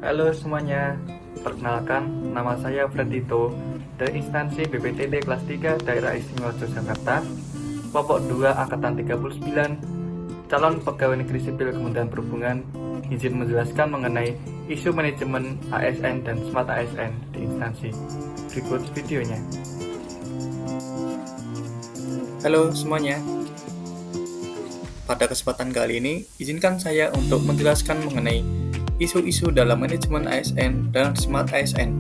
Halo semuanya, perkenalkan nama saya Fredito dari instansi BPTD kelas 3 Daerah Istimewa Yogyakarta, kelompok 2 Angkatan 39, calon pegawai negeri sipil Kementerian Perhubungan, izin menjelaskan mengenai isu manajemen ASN dan Smart ASN di instansi. Berikut videonya. Halo semuanya. Pada kesempatan kali ini, izinkan saya untuk menjelaskan mengenai isu-isu dalam manajemen ASN dan Smart ASN.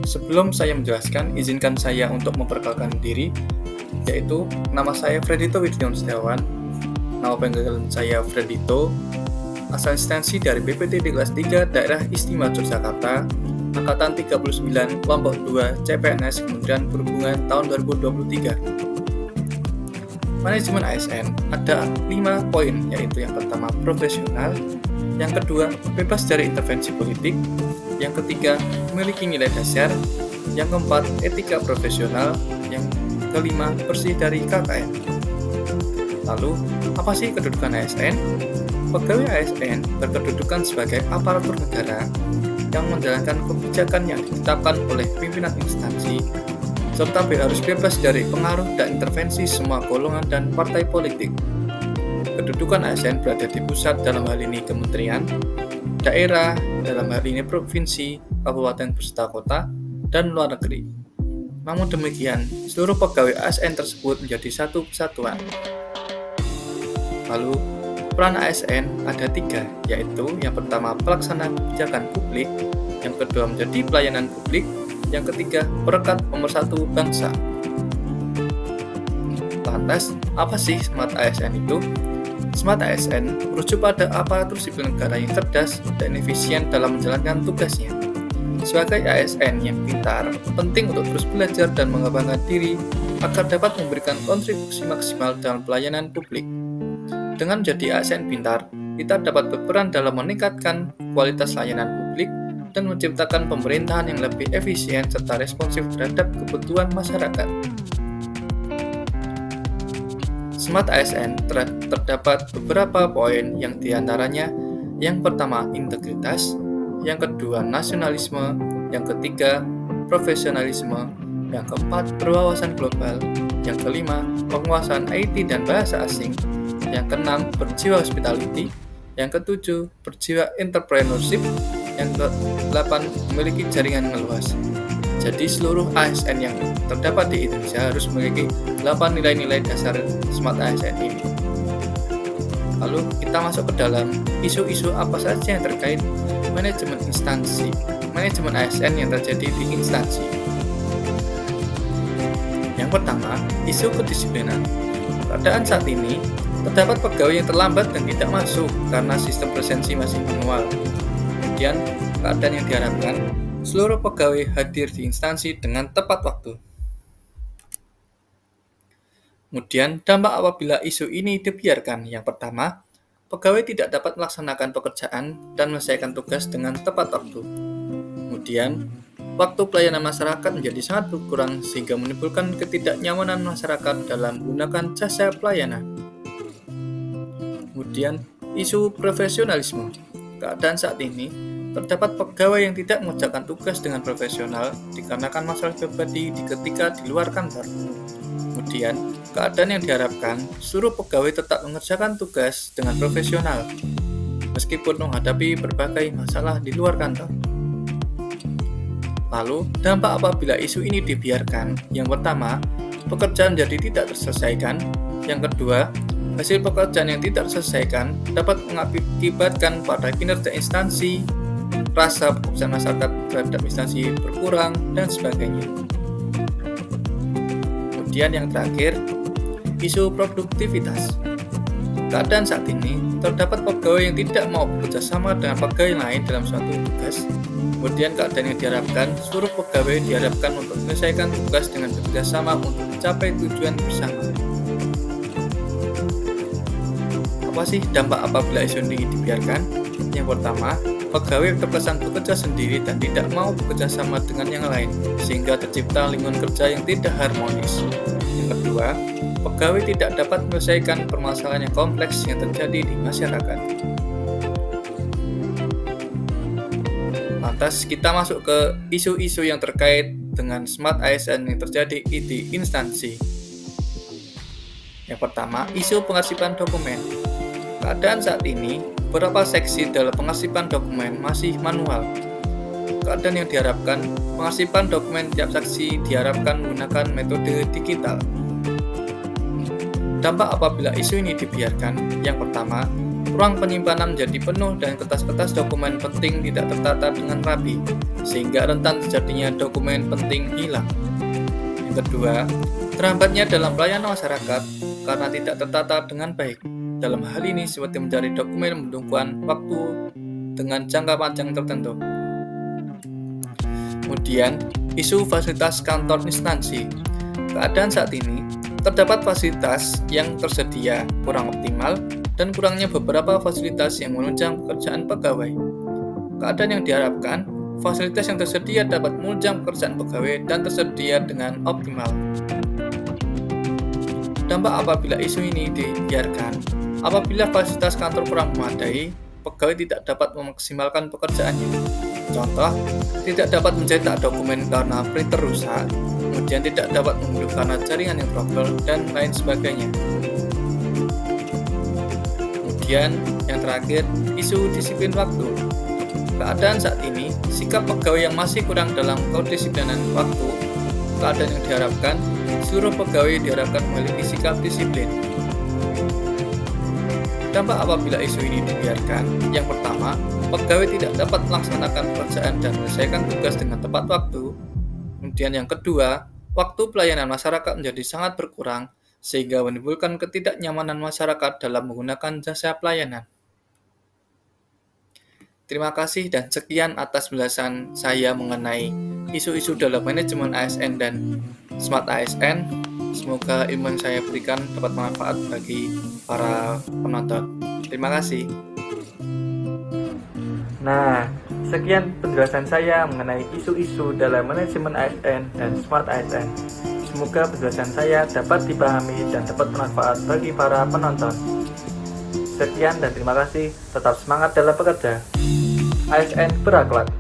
Sebelum saya menjelaskan, izinkan saya untuk memperkenalkan diri, yaitu nama saya Fredito Widyon Setiawan, nama panggilan saya Fredito, asal instansi dari BPTD kelas 3 Daerah Istimewa Yogyakarta, Angkatan 39, Kelompok 2, CPNS Kementerian Perhubungan tahun 2023. Manajemen ASN ada 5 poin, yaitu yang pertama profesional, yang kedua bebas dari intervensi politik, yang ketiga memiliki nilai dasar, yang keempat etika profesional, yang kelima bersih dari KKN. Lalu, apa sih kedudukan ASN? Pegawai ASN berkedudukan sebagai aparatur negara yang menjalankan kebijakan yang ditetapkan oleh pimpinan instansi, serta harus bebas dari pengaruh dan intervensi semua golongan dan partai politik. Kedudukan ASN berada di pusat, dalam hal ini kementerian, daerah, dalam hal ini provinsi, kabupaten beserta kota, dan luar negeri. Namun demikian, seluruh pegawai ASN tersebut menjadi satu kesatuan. Lalu, peran ASN ada 3, yaitu yang pertama pelaksana kebijakan publik, yang kedua menjadi pelayanan publik, yang ketiga, perekat pemersatu bangsa. Lantas, apa sih Smart ASN itu? Smart ASN merujuk pada aparatur sipil negara yang cerdas dan efisien dalam menjalankan tugasnya. Sebagai ASN yang pintar, penting untuk terus belajar dan mengembangkan diri agar dapat memberikan kontribusi maksimal dalam pelayanan publik. Dengan menjadi ASN pintar, kita dapat berperan dalam meningkatkan kualitas layanan publik dan menciptakan pemerintahan yang lebih efisien serta responsif terhadap kebutuhan masyarakat. Smart ASN terdapat beberapa poin, yang diantaranya yang pertama integritas, yang kedua nasionalisme, yang ketiga profesionalisme, yang keempat berwawasan global, yang kelima penguasaan IT dan bahasa asing, yang keenam berjiwa hospitality, yang ketujuh berjiwa entrepreneurship, yang ke-8 memiliki jaringan yang luas. Jadi seluruh ASN yang terdapat di Indonesia harus memiliki 8 nilai-nilai dasar Smart ASN ini. Lalu kita masuk ke dalam isu-isu apa saja yang terkait manajemen instansi, manajemen ASN yang terjadi di instansi. Yang pertama, isu kedisiplinan. Keadaan saat ini, terdapat pegawai yang terlambat dan tidak masuk karena sistem presensi masih manual. Kemudian, keadaan yang diharapkan, seluruh pegawai hadir di instansi dengan tepat waktu. Kemudian, dampak apabila isu ini dibiarkan. Yang pertama, pegawai tidak dapat melaksanakan pekerjaan dan menyelesaikan tugas dengan tepat waktu. Kemudian, waktu pelayanan masyarakat menjadi sangat berkurang sehingga menimbulkan ketidaknyamanan masyarakat dalam menggunakan jasa pelayanan. Kemudian, isu profesionalisme. Keadaan saat ini, terdapat pegawai yang tidak mengerjakan tugas dengan profesional dikarenakan masalah pribadi ketika di luar kantor. Kemudian, keadaan yang diharapkan, seluruh pegawai tetap mengerjakan tugas dengan profesional, meskipun menghadapi berbagai masalah di luar kantor. Lalu, dampak apabila isu ini dibiarkan. Yang pertama, pekerjaan jadi tidak terselesaikan. Yang kedua, hasil pekerjaan yang tidak terselesaikan dapat mengakibatkan pada kinerja instansi, rasa kepuasan masyarakat terhadap instansi berkurang, dan sebagainya. Kemudian yang terakhir, isu produktivitas. Keadaan saat ini, terdapat pegawai yang tidak mau bekerja sama dengan pegawai lain dalam suatu tugas. Kemudian keadaan yang diharapkan, seluruh pegawai diharapkan untuk menyelesaikan tugas dengan bekerja sama untuk mencapai tujuan bersama. Apa sih dampak apabila isu ini dibiarkan? Yang pertama, pegawai terkesan bekerja sendiri dan tidak mau bekerja sama dengan yang lain, sehingga tercipta lingkungan kerja yang tidak harmonis. Yang kedua, pegawai tidak dapat menyelesaikan permasalahan yang kompleks yang terjadi di masyarakat. Lantas kita masuk ke isu-isu yang terkait dengan Smart ASN yang terjadi di instansi. Yang pertama, isu pengarsipan dokumen. Keadaan saat ini, beberapa seksi dalam pengarsipan dokumen masih manual. Keadaan yang diharapkan, pengarsipan dokumen tiap saksi diharapkan menggunakan metode digital. Dampak apabila isu ini dibiarkan, yang pertama, ruang penyimpanan menjadi penuh dan kertas-kertas dokumen penting tidak tertata dengan rapi, sehingga rentan terjadinya dokumen penting hilang. Yang kedua, terhambatnya dalam pelayanan masyarakat karena tidak tertata dengan baik. Dalam hal ini seperti mencari dokumen membutuhkan waktu dengan jangka panjang tertentu. Kemudian, isu fasilitas kantor instansi. Keadaan saat ini, terdapat fasilitas yang tersedia kurang optimal dan kurangnya beberapa fasilitas yang menunjang pekerjaan pegawai. Keadaan yang diharapkan, fasilitas yang tersedia dapat menunjang pekerjaan pegawai dan tersedia dengan optimal. Dampak apabila isu ini dibiarkan, apabila fasilitas kantor kurang memadai, pegawai tidak dapat memaksimalkan pekerjaannya. Contoh, tidak dapat mencetak dokumen karena printer rusak, kemudian tidak dapat mengunduh karena jaringan yang trouble, dan lain sebagainya. Kemudian, yang terakhir, isu disiplin waktu. Keadaan saat ini, sikap pegawai yang masih kurang dalam kedisiplinan waktu. Keadaan yang diharapkan, seluruh pegawai diharapkan memiliki sikap disiplin. Dampak apabila isu ini dibiarkan, yang pertama, pegawai tidak dapat melaksanakan pekerjaan dan menyelesaikan tugas dengan tepat waktu. Kemudian yang kedua, waktu pelayanan masyarakat menjadi sangat berkurang, sehingga menimbulkan ketidaknyamanan masyarakat dalam menggunakan jasa pelayanan. Terima kasih dan sekian atas penjelasan saya mengenai isu-isu dalam manajemen ASN dan Smart ASN. Semoga ilmu yang saya berikan dapat bermanfaat bagi para penonton. Terima kasih. Nah, sekian penjelasan saya mengenai isu-isu dalam manajemen ASN dan Smart ASN. Semoga penjelasan saya dapat dipahami dan dapat bermanfaat bagi para penonton. Sekian dan terima kasih. Tetap semangat dalam bekerja. ASN berakhlak.